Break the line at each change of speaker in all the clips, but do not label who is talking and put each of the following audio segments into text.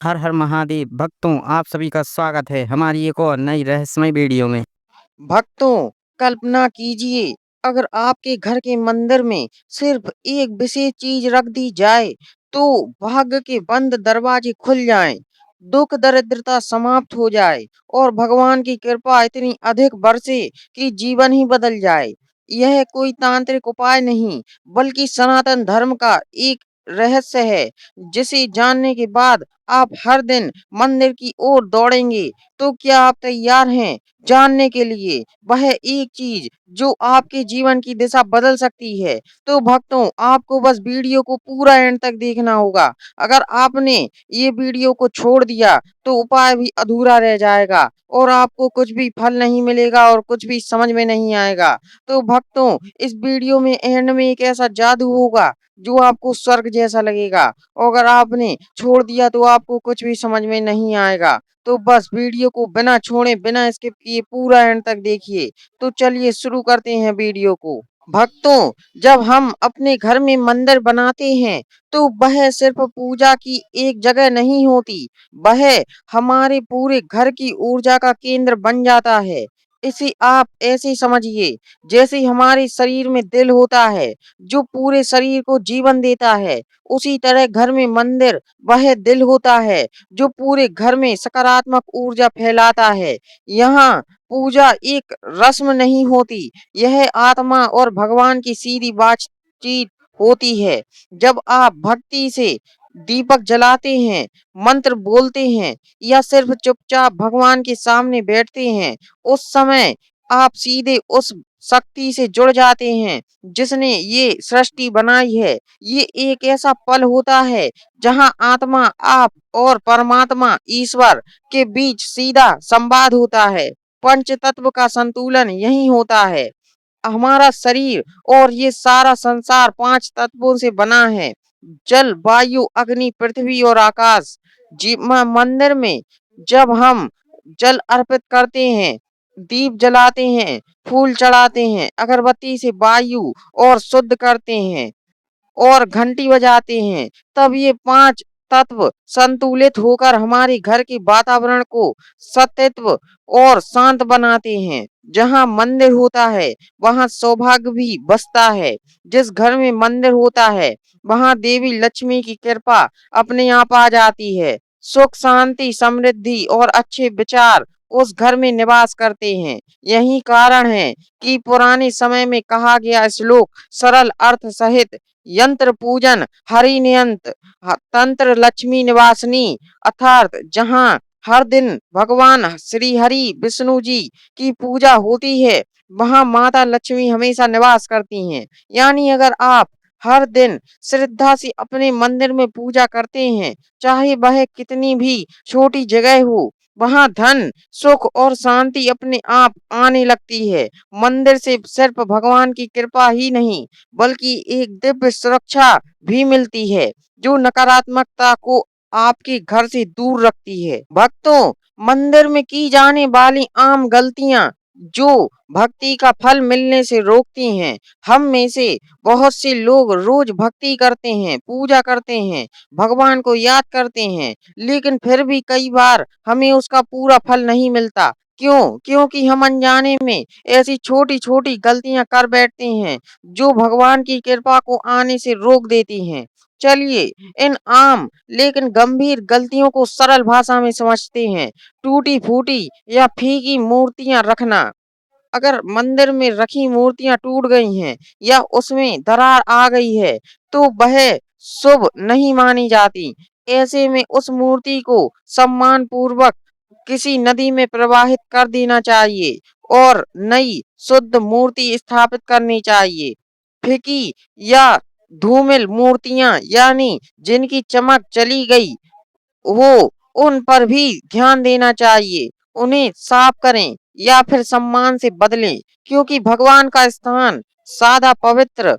हर हर महादेव भक्तों, आप सभी का स्वागत है हमारी एक और नई रहस्यमय वीडियो में।
भक्तों, कल्पना कीजिए, अगर आपके घर के मंदिर में सिर्फ एक विशेष चीज रख दी जाए तो भाग्य के बंद दरवाजे खुल जाएं, दुख दरिद्रता समाप्त हो जाए और भगवान की कृपा इतनी अधिक बरसे कि जीवन ही बदल जाए। यह कोई तांत्रिक उपाय नहीं, बल्कि सनातन धर्म का एक रहस्य है, जिसे जानने के बाद आप हर दिन मंदिर की ओर दौड़ेंगे। तो क्या आप तैयार हैं जानने के लिए वह एक चीज जो आपके जीवन की दिशा बदल सकती है? तो भक्तों, आपको बस वीडियो को पूरा एंड तक देखना होगा। अगर आपने ये वीडियो को छोड़ दिया तो उपाय भी अधूरा रह जाएगा और आपको कुछ भी फल नहीं मिलेगा और कुछ भी समझ में नहीं आएगा। तो भक्तों, इस वीडियो में एंड में एक ऐसा जादू होगा जो आपको स्वर्ग जैसा लगेगा, और अगर आपने छोड़ दिया तो आपको कुछ भी समझ में नहीं आएगा। तो बस वीडियो को बिना छोड़े बिना स्किप किए पूरा एंड तक देखिए। तो चलिए शुरू करते हैं वीडियो को। भक्तों, जब हम अपने घर में मंदिर बनाते हैं तो वह सिर्फ पूजा की एक जगह नहीं होती, वह हमारे पूरे घर की ऊर्जा का केंद्र बन जाता है। इसे आप ऐसे समझिए जैसे हमारे शरीर में दिल होता है जो पूरे शरीर को जीवन देता है, उसी तरह घर में मंदिर वह दिल होता है जो पूरे घर में सकारात्मक ऊर्जा फैलाता है। यहाँ पूजा एक रस्म नहीं होती, यह आत्मा और भगवान की सीधी बातचीत होती है। जब आप भक्ति से दीपक जलाते हैं, मंत्र बोलते हैं या सिर्फ चुपचाप भगवान के सामने बैठते हैं, उस समय आप सीधे उस शक्ति से जुड़ जाते हैं जिसने ये सृष्टि बनाई है। ये एक ऐसा पल होता है जहां आत्मा, आप और परमात्मा ईश्वर के बीच सीधा संवाद होता है। पंच तत्व का संतुलन यही होता है। हमारा शरीर और ये सारा संसार पांच तत्वों से बना है: जल, वायु, अग्नि, पृथ्वी और आकाश। मंदिर में जब हम जल अर्पित करते हैं, दीप जलाते हैं, फूल चढ़ाते हैं, अगरबत्ती से वायु और शुद्ध करते हैं और घंटी बजाते हैं, तब ये पांच तत्व संतुलित होकर हमारे घर के वातावरण को सत्व और शांत बनाते हैं। जहाँ मंदिर होता है वहाँ सौभाग्य भी बसता है। जिस घर में मंदिर होता है वहाँ देवी लक्ष्मी की कृपा अपने आप आ जाती है। सुख, शांति, समृद्धि और अच्छे विचार उस घर में निवास करते हैं। यही कारण है कि पुराने समय में कहा गया श्लोक सरल अर्थ सहित: यंत्र पूजन हरि नियंत, तंत्र लक्ष्मी निवासनी। अर्थात जहाँ हर दिन भगवान श्री हरि विष्णु जी की पूजा होती है वहाँ माता लक्ष्मी हमेशा निवास करती हैं। यानी अगर आप हर दिन श्रद्धा से अपने मंदिर में पूजा करते हैं, चाहे वह कितनी भी छोटी जगह हो, वहाँ धन, सुख और शांति अपने आप आने लगती है। मंदिर से सिर्फ भगवान की कृपा ही नहीं, बल्कि एक दिव्य सुरक्षा भी मिलती है जो नकारात्मकता को आपके घर से दूर रखती है। भक्तों, मंदिर में की जाने वाली आम गलतियां जो भक्ति का फल मिलने से रोकती हैं। हम में से बहुत से लोग रोज भक्ति करते हैं, पूजा करते हैं, भगवान को याद करते हैं, लेकिन फिर भी कई बार हमें उसका पूरा फल नहीं मिलता। क्यों? क्योंकि हम अनजाने में ऐसी छोटी छोटी गलतियां कर बैठते हैं जो भगवान की कृपा को आने से रोक देती हैं। चलिए इन आम लेकिन गंभीर गलतियों को सरल भाषा में समझते हैं। टूटी फूटी या फीकी मूर्तियां रखना: अगर मंदिर में रखी मूर्तियां टूट गई हैं या उसमें दरार आ गई है तो वह शुभ नहीं मानी जाती। ऐसे में उस मूर्ति को सम्मान पूर्वक किसी नदी में प्रवाहित कर देना चाहिए और नई शुद्ध मूर्ति स्थापित करनी चाहिए। फीकी या धूमिल मूर्तियां यानी जिनकी चमक चली गई हो, उन पर भी ध्यान देना चाहिए। उन्हें साफ करें या फिर सम्मान से बदलें, क्योंकि भगवान का स्थान सादा, पवित्र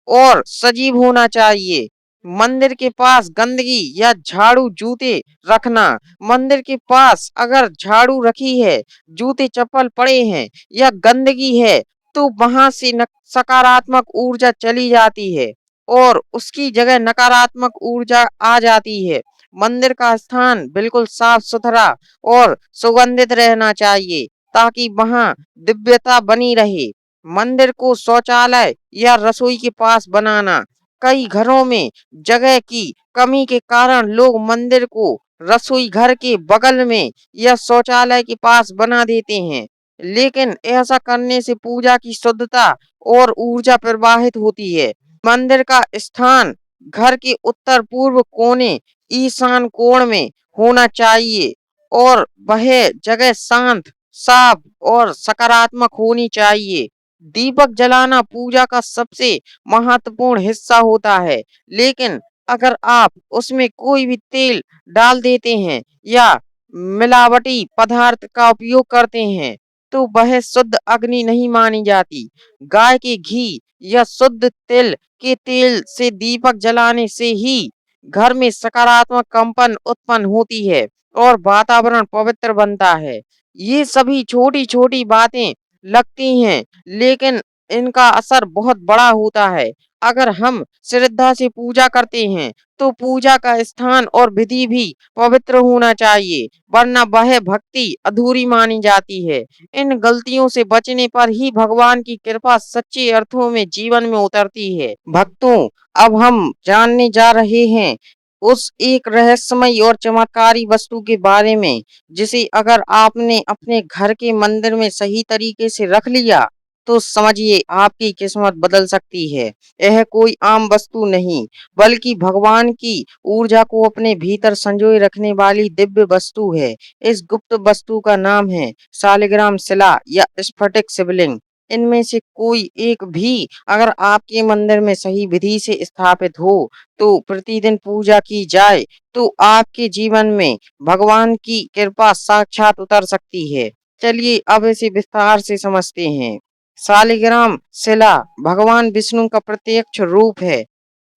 और सजीव होना चाहिए। मंदिर के पास गंदगी या झाड़ू जूते रखना: मंदिर के पास अगर झाड़ू रखी है, जूते चप्पल पड़े हैं या गंदगी है तो वहां से सकारात्मक ऊर्जा चली जाती है और उसकी जगह नकारात्मक ऊर्जा आ जाती है। मंदिर का स्थान बिल्कुल साफ सुथरा और सुगंधित रहना चाहिए ताकि वहां दिव्यता बनी रहे। मंदिर को शौचालय या रसोई के पास बनाना। कई घरों में जगह की कमी के कारण लोग मंदिर को रसोई घर के बगल में या शौचालय के पास बना देते हैं, लेकिन ऐसा करने से पूजा की शुद्धता और ऊर्जा प्रवाहित होती है। मंदिर का स्थान घर के उत्तर पूर्व कोने ईशान कोण में होना चाहिए और वह जगह शांत, साफ और सकारात्मक होनी चाहिए। दीपक जलाना पूजा का सबसे महत्वपूर्ण हिस्सा होता है, लेकिन अगर आप उसमें कोई भी तेल डाल देते हैं या मिलावटी पदार्थ का उपयोग करते हैं, तो वह शुद्ध अग्नि नहीं मानी जाती। गाय के घी या शुद्ध तिल के तेल से दीपक जलाने से ही घर में सकारात्मक कंपन उत्पन्न होती है और वातावरण पवित्र बनता है। ये सभी छोटी छोटी बातें लगती हैं, लेकिन इनका असर बहुत बड़ा होता है। अगर हम श्रद्धा से पूजा करते हैं, तो पूजा का स्थान और विधि भी पवित्र होना चाहिए, वरना वह भक्ति अधूरी मानी जाती है। इन गलतियों से बचने पर ही भगवान की कृपा सच्चे अर्थों में जीवन में उतरती है। भक्तों, अब हम जानने जा रहे हैं उस एक रहस्यमयी और चमत्कारी वस्तु के बारे में, जिसे अगर आपने अपने घर के मंदिर में सही तरीके से रख लिया, तो समझिए आपकी किस्मत बदल सकती है। यह कोई आम वस्तु नहीं, बल्कि भगवान की ऊर्जा को अपने भीतर संजोए रखने वाली दिव्य वस्तु है। इस गुप्त वस्तु का नाम है शालिग्राम शिला या स्फटिक शिवलिंग। इनमें से कोई एक भी अगर आपके मंदिर में सही विधि से स्थापित हो, तो प्रतिदिन पूजा की जाए, तो आपके जीवन में भगवान की कृपा साक्षात उतर सकती है। चलिए अब इसे विस्तार से समझते हैं। शालिग्राम शिला भगवान विष्णु का प्रत्यक्ष रूप है।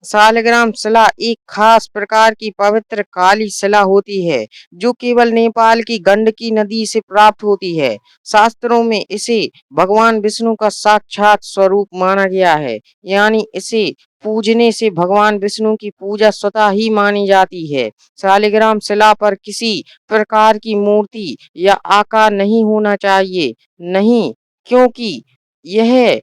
शालिग्राम शिला एक खास प्रकार की पवित्र काली शिला होती है, जो केवल नेपाल की गंडकी नदी से प्राप्त होती है। शास्त्रों में इसे भगवान विष्णु का साक्षात स्वरूप माना गया है, यानी इसे पूजने से भगवान विष्णु की पूजा स्वतः ही मानी जाती है। शालिग्राम शिला पर किसी प्रकार की मूर्ति या आकार नहीं होना चाहिए, नहीं, क्योंकि यह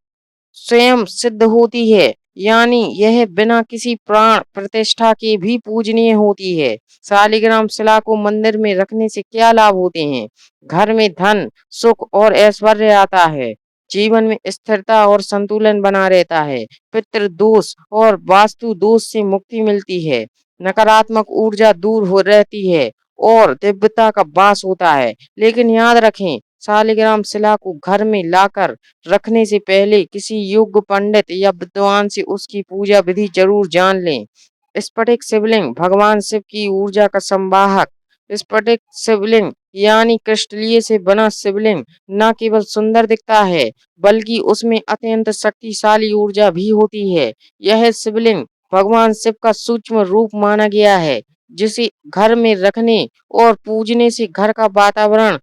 स्वयं सिद्ध होती है, यानी यह बिना किसी प्राण प्रतिष्ठा के भी पूजनीय होती है। शालिग्राम शिला को मंदिर में रखने से क्या लाभ होते हैं? घर में धन, सुख और ऐश्वर्य आता है। जीवन में स्थिरता और संतुलन बना रहता है। पितृ दोष और वास्तु दोष से मुक्ति मिलती है। नकारात्मक ऊर्जा दूर हो रहती है और दिव्यता का वास होता है। लेकिन याद रखें, शालिग्राम शिला को घर में लाकर रखने से पहले किसी योग्य पंडित या विद्वान से उसकी पूजा विधि जरूर जान लें। स्फटिक शिवलिंग भगवान शिव की ऊर्जा का संवाहक। स्फटिक शिवलिंग यानी क्रिस्टलीय से बना शिवलिंग न केवल सुंदर दिखता है, बल्कि उसमें अत्यंत शक्तिशाली ऊर्जा भी होती है। यह शिवलिंग भगवान शिव का सूक्ष्म रूप माना गया है, जिसे घर में रखने और पूजने से घर का वातावरण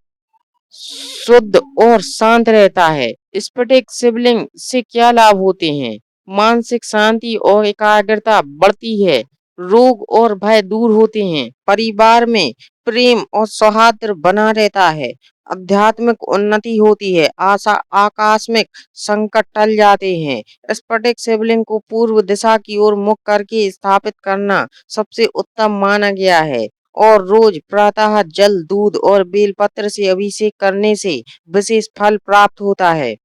शुद्ध और शांत रहता है। स्फटिक शिवलिंग से क्या लाभ होते हैं? मानसिक शांति और एकाग्रता बढ़ती है। रोग और भय दूर होते हैं। परिवार में प्रेम और सौहार्द बना रहता है। आध्यात्मिक उन्नति होती है। आकस्मिक संकट टल जाते हैं। स्फटिक शिवलिंग को पूर्व दिशा की ओर मुख करके स्थापित करना सबसे उत्तम माना गया है और रोज प्रातः जल, दूध और बेलपत्र से अभिषेक करने से विशेष फल प्राप्त होता है।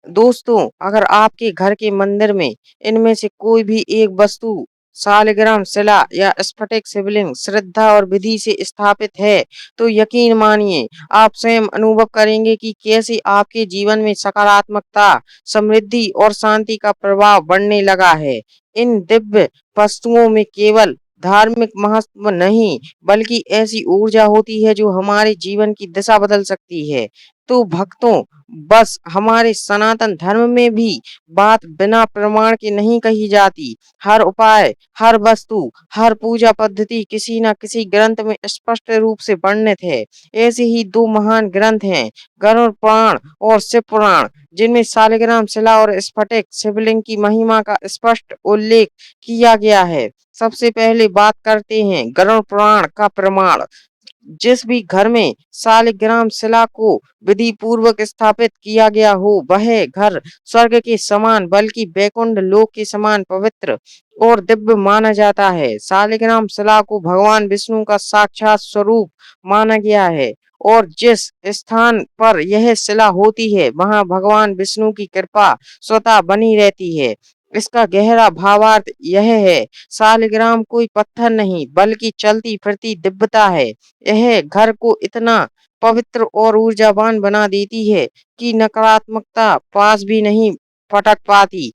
दोस्तों, अगर आपके घर के मंदिर में इनमें से कोई भी एक वस्तु शालिग्राम शिला या स्फटिक शिवलिंग श्रद्धा और विधि से स्थापित है, तो यकीन मानिए आप स्वयं अनुभव करेंगे कि कैसे आपके जीवन में सकारात्मकता, समृद्धि और शांति का प्रभाव बढ़ने लगा है। इन दिव्य वस्तुओं में केवल धार्मिक महत्व नहीं, बल्कि ऐसी ऊर्जा होती है जो हमारे जीवन की दिशा बदल सकती है। तो भक्तों, बस हमारे सनातन धर्म में भी बात बिना प्रमाण के नहीं कही जाती। हर उपाय, हर वस्तु, हर पूजा पद्धति किसी न किसी ग्रंथ में स्पष्ट रूप से वर्णित है। ऐसे ही दो महान ग्रंथ हैं, गरुड़ पुराण और शिव पुराण, जिनमें शालिग्राम शिला और स्फटिक शिवलिंग की महिमा का स्पष्ट उल्लेख किया गया है। सबसे पहले बात करते हैं गरुड़ पुराण का प्रमाण। जिस भी घर में शालिग्राम शिला को विधि पूर्वक स्थापित किया गया हो, वह घर स्वर्ग के समान बल्कि वैकुंठ लोक के समान पवित्र और दिव्य माना जाता है। शालिग्राम शिला को भगवान विष्णु का साक्षात स्वरूप माना गया है और जिस स्थान पर यह शिला होती है वहां भगवान विष्णु की कृपा स्वतः बनी रहती है। इसका गहरा भावार्थ यह है, शालिग्राम कोई पत्थर नहीं बल्कि चलती फिरती दिव्यता है। यह घर को इतना पवित्र और ऊर्जावान बना देती है कि नकारात्मकता पास भी नहीं फटक पाती।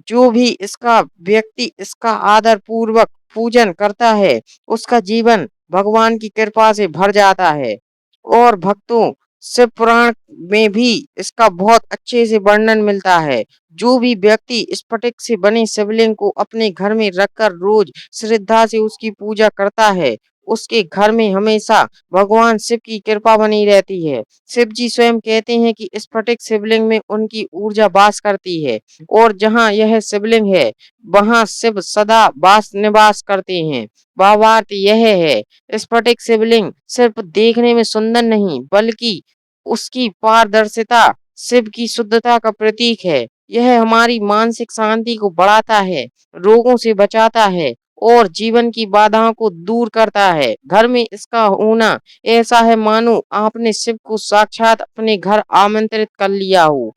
जो भी इसका व्यक्ति इसका आदर पूर्वक पूजन करता है, उसका जीवन भगवान की कृपा से भर जाता है। और भक्तों, शिव पुराण में भी इसका बहुत अच्छे से वर्णन मिलता है। जो भी व्यक्ति स्फटिक से बने शिवलिंग को अपने घर में रखकर रोज श्रद्धा से उसकी पूजा करता है, उसके घर में हमेशा भगवान शिव की कृपा बनी रहती है। शिव जी स्वयं कहते हैं कि स्फटिक शिवलिंग में उनकी ऊर्जा वास करती है और जहाँ यह शिवलिंग है वहाँ शिव सदा वास निवास करते हैं। भावार्थ यह है, स्फटिक शिवलिंग सिर्फ देखने में सुंदर नहीं बल्कि उसकी पारदर्शिता शिव की शुद्धता का प्रतीक है। यह हमारी मानसिक शांति को बढ़ाता है, रोगों से बचाता है और जीवन की बाधाओं को दूर करता है। घर में इसका होना ऐसा है मानो आपने शिव को साक्षात अपने घर आमंत्रित कर लिया हो।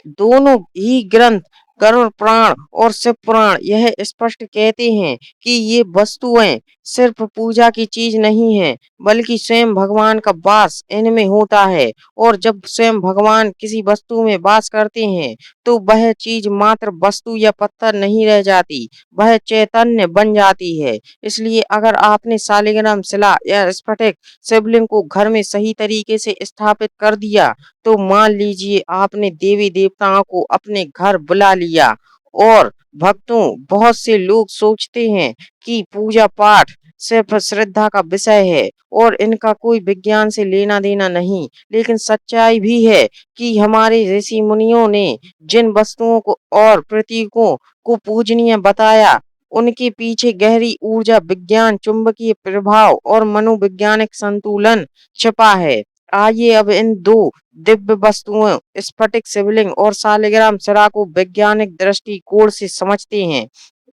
दोनों ही ग्रंथ गरुड़ पुराण और शिव पुराण यह स्पष्ट कहते हैं कि ये वस्तुएं सिर्फ पूजा की चीज नहीं है बल्कि स्वयं भगवान का वास इनमें होता है। और जब स्वयं भगवान किसी वस्तु में वास करते हैं तो वह चीज मात्र वस्तु या पत्थर नहीं रह जाती, वह चैतन्य बन जाती है। इसलिए अगर आपने शालिग्राम शिला या स्फटिक शिवलिंग को घर में सही तरीके से स्थापित कर दिया तो मान लीजिए आपने देवी देवताओं को अपने घर बुला लिया। और भक्तों, बहुत से लोग सोचते हैं कि पूजा पाठ सिर्फ श्रद्धा का विषय है और इनका कोई विज्ञान से लेना देना नहीं, लेकिन सच्चाई भी है कि हमारे ऋषि मुनियों ने जिन वस्तुओं को और प्रतीकों को पूजनीय बताया उनके पीछे गहरी ऊर्जा, विज्ञान, चुंबकीय प्रभाव और मनोवैज्ञानिक संतुलन छिपा है। आइए अब इन दो दिव्य वस्तुओं स्फटिक शिवलिंग और शालिग्राम शिला को वैज्ञानिक दृष्टिकोण से समझते हैं।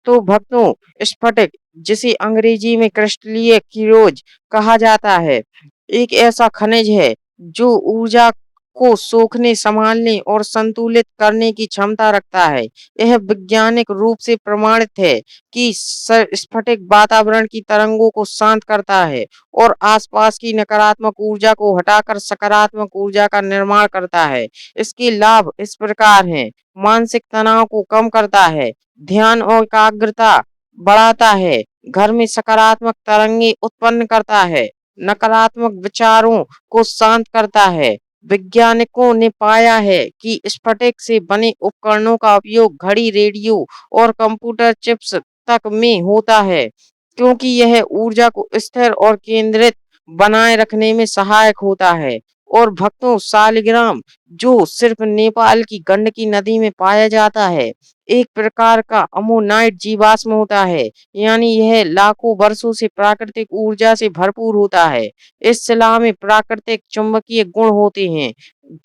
तो भक्तों, स्फटिक जिसे अंग्रेजी में क्रिस्टलीय कीरोज कहा जाता है, एक ऐसा खनिज है जो ऊर्जा को सोखने, संभालने और संतुलित करने की क्षमता रखता है। यह वैज्ञानिक रूप से प्रमाणित है कि स्फटिक वातावरण की तरंगों को शांत करता है और आसपास की नकारात्मक ऊर्जा को हटाकर सकारात्मक ऊर्जा का निर्माण करता है। इसके लाभ इस प्रकार हैं, मानसिक तनाव को कम करता है, ध्यान और एकाग्रता बढ़ाता है, घर में सकारात्मक तरंगे उत्पन्न करता है, नकारात्मक विचारों को शांत करता है। वैज्ञानिकों ने पाया है कि स्फटिक से बने उपकरणों का उपयोग घड़ी, रेडियो और कंप्यूटर चिप्स तक में होता है क्योंकि यह ऊर्जा को स्थिर और केंद्रित बनाए रखने में सहायक होता है। और भक्तों, शालिग्राम जो सिर्फ नेपाल की गंडकी नदी में पाया जाता है, एक प्रकार का अमोनाइट जीवाश्म होता है, यानी यह लाखों वर्षों से प्राकृतिक ऊर्जा से भरपूर होता है। इस शिला में प्राकृतिक चुंबकीय गुण होते हैं।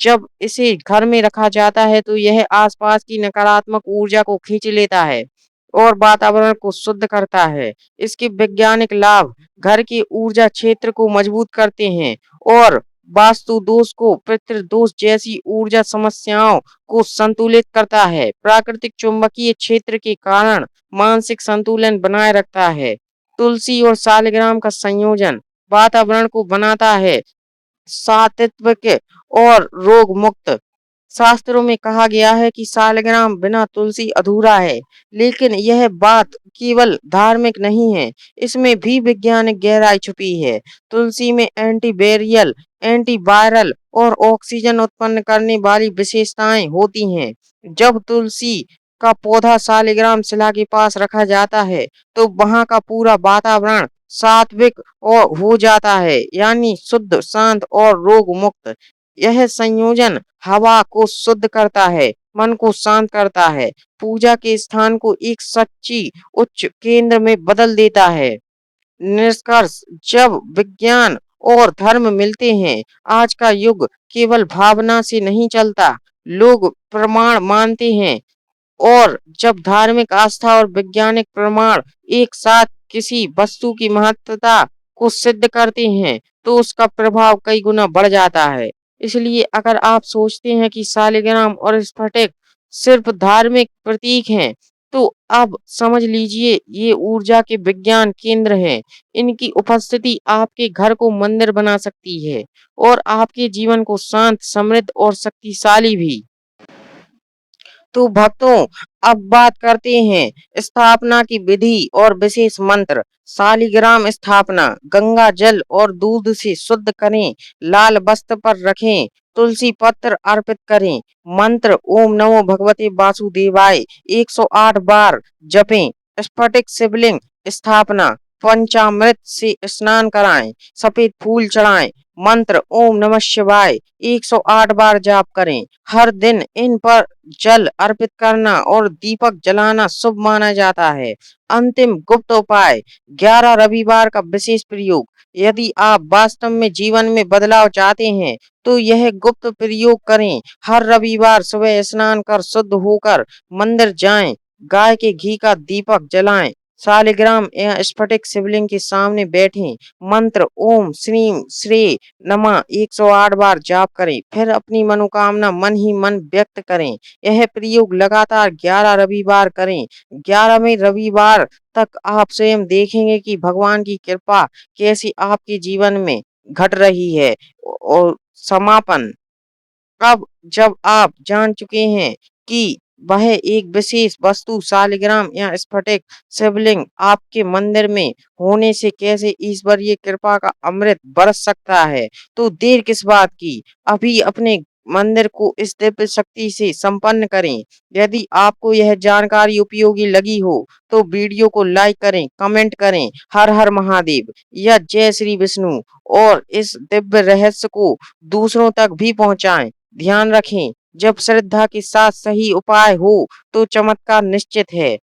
जब इसे घर में रखा जाता है तो यह आसपास की नकारात्मक ऊर्जा को खींच लेता है और वातावरण को शुद्ध करता है। इसके वैज्ञानिक लाभ घर के ऊर्जा क्षेत्र को मजबूत करते हैं और वास्तु दोष को, पितृदोष जैसी ऊर्जा समस्याओं को संतुलित करता है। प्राकृतिक चुंबकीय क्षेत्र के कारण मानसिक संतुलन बनाए रखता है। तुलसी और शालिग्राम का संयोजन वातावरण को बनाता है सात्विक और रोग मुक्त। शास्त्रों में कहा गया है कि शालिग्राम बिना तुलसी अधूरा है, लेकिन यह बात केवल धार्मिक नहीं है, इसमें भी वैज्ञानिक गहराई छुपी है। तुलसी में एंटीबैरियल, एंटीवायरल और ऑक्सीजन उत्पन्न करने वाली विशेषताएं होती हैं। जब तुलसी का पौधा शालिग्राम शिला के पास रखा जाता है तो वहां का पूरा वातावरण सात्विक और हो जाता है, यानी शुद्ध, शांत और रोग मुक्त। यह संयोजन हवा को शुद्ध करता है, मन को शांत करता है, पूजा के स्थान को एक सच्ची उच्च केंद्र में बदल देता है। निष्कर्ष, जब विज्ञान और धर्म मिलते हैं, आज का युग केवल भावना से नहीं चलता, लोग प्रमाण मानते हैं। और जब धार्मिक आस्था और वैज्ञानिक प्रमाण एक साथ किसी वस्तु की महत्ता को सिद्ध करते हैं, तो उसका प्रभाव कई गुना बढ़ जाता है। इसलिए अगर आप सोचते हैं कि शालिग्राम और स्फटिक सिर्फ धार्मिक प्रतीक हैं, तो अब समझ लीजिए ये ऊर्जा के विज्ञान केंद्र हैं। इनकी उपस्थिति आपके घर को मंदिर बना सकती है और आपके जीवन को शांत, समृद्ध और शक्तिशाली भी। तो भक्तों, अब बात करते हैं स्थापना की विधि और विशेष मंत्र। शालिग्राम स्थापना, गंगा जल और दूध से शुद्ध करें, लाल वस्त्र पर रखें, तुलसी पत्र अर्पित करें, मंत्र ओम नमो भगवते वासुदेवाय 108 बार जपें। स्फटिक शिवलिंग स्थापना, पंचामृत से स्नान कराएं, सफेद फूल चढ़ाएं, मंत्र ओम नमः शिवाय 108 बार जाप करें। हर दिन इन पर जल अर्पित करना और दीपक जलाना शुभ माना जाता है। अंतिम गुप्त उपाय, 11 रविवार का विशेष प्रयोग। यदि आप वास्तव में जीवन में बदलाव चाहते हैं, तो यह गुप्त प्रयोग करें। हर रविवार सुबह स्नान कर शुद्ध होकर मंदिर जाएं, गाय के घी का दीपक जलाएं, शालिग्राम या स्फटिक शिवलिंग के सामने बैठें, मंत्र ओम श्रीम श्री नमा 108 बार जाप करें, फिर अपनी मनोकामना मन ही मन व्यक्त करें। यह प्रयोग लगातार 11 रविवार करें। 11वें रविवार तक आप स्वयं देखेंगे कि भगवान की कृपा कैसी आपके जीवन में घट रही है। और समापन, अब जब आप जान चुके हैं कि वह एक विशेष वस्तु शालिग्राम या स्फटिक शिवलिंग आपके मंदिर में होने से कैसे ईश्वरीय कृपा का अमृत बरस सकता है, तो देर किस बात की, अभी अपने मंदिर को इस दिव्य शक्ति से संपन्न करें। यदि आपको यह जानकारी उपयोगी लगी हो, तो वीडियो को लाइक करें, कमेंट करें, हर हर महादेव या जय श्री विष्णु, और इस दिव्य रहस्य को दूसरों तक भी पहुंचाएं। ध्यान रखें, जब श्रद्धा के साथ सही उपाय हो, तो चमत्कार निश्चित है।